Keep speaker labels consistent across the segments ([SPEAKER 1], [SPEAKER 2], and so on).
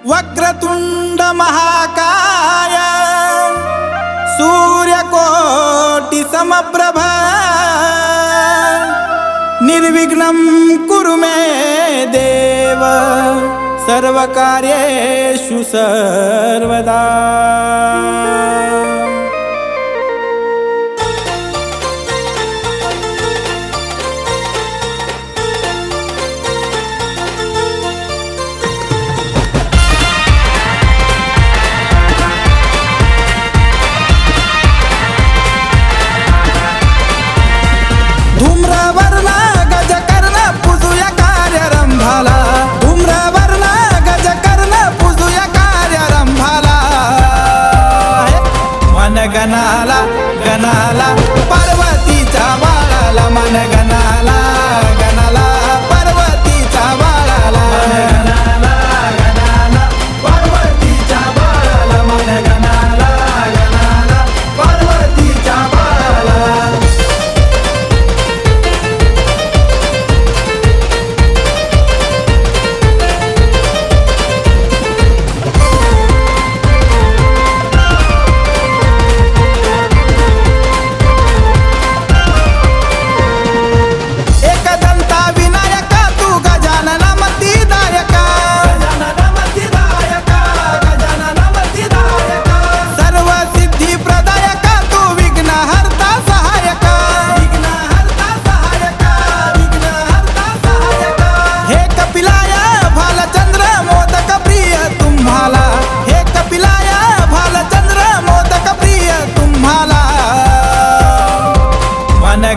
[SPEAKER 1] वक्रतुंड महाकाय सूर्यकोटि समप्रभ निर्विघ्नं कुरु मे देव सर्वकार्येषु सर्वदा। धूम्रवर्ण गजकर्ण पूजुया कार्यरंभाला, धूम्रवर्ण गजकर्ण पूजुया कार्यरंभाला। मन गणाला गणाला पार्वतीच्या बाळाला, मन गणाला गणाला पार्वतीच्या बाळाला, गणाला गणाला पार्वतीच्या बाळाला, मन गणाला गणाला पार्वतीच्या बाळाला।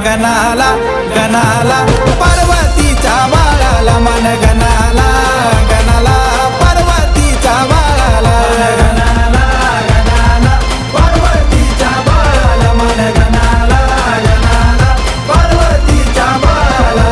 [SPEAKER 1] गणाला गणाला पार्वतीच्या बाळाला, मन गणाला गणाला पार्वतीच्या बाळाला, गणाला गणाला पार्वतीच्या बाळाला, मन गणाला गणाला पार्वतीच्या बाळाला।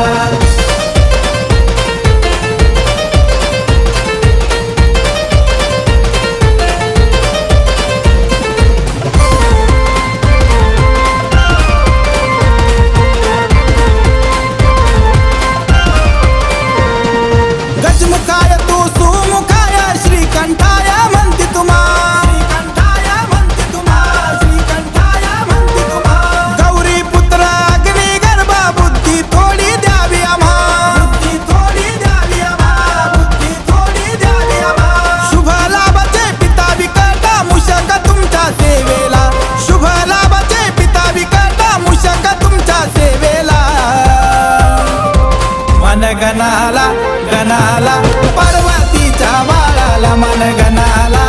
[SPEAKER 1] गणाला गणाला पार्वतीच्या बाळाला, मन गणाला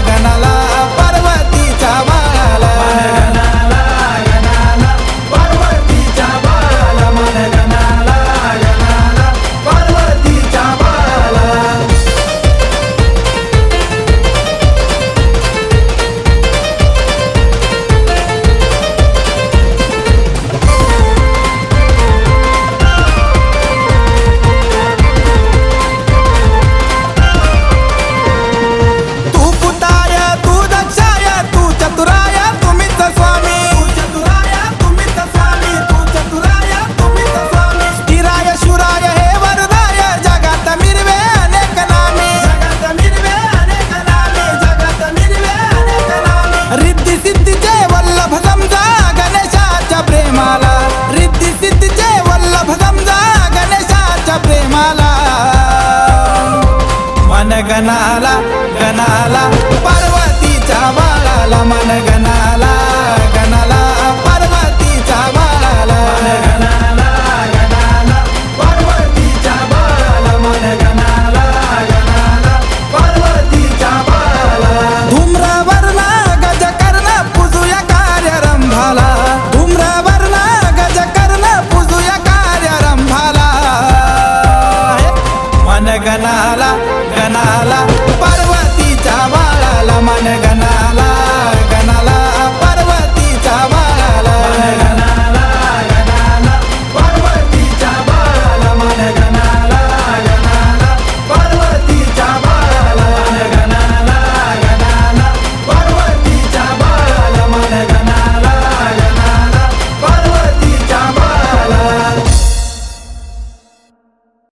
[SPEAKER 1] गणाला पार्वतीच्या बाळाला, गणाला गणाला पार्वतीच्या बाळाला, मन गणाला गणाला पार्वतीच्या बाळाला। गणाला गणाला पार्वतीच्या बाळाला, मन गणाला गणाला पार्वतीच्या बाळाला, गणाला गणाला पार्वतीच्या बाळाला, मन गणाला गणाला पार्वतीच्या बाळाला। धूम्रवर्ण गजकर्ण पूजुया कार्यरंभाला, धूम्रवर्ण गजकर्ण पूजुया कार्यरंभाला। मन गणाला गणाला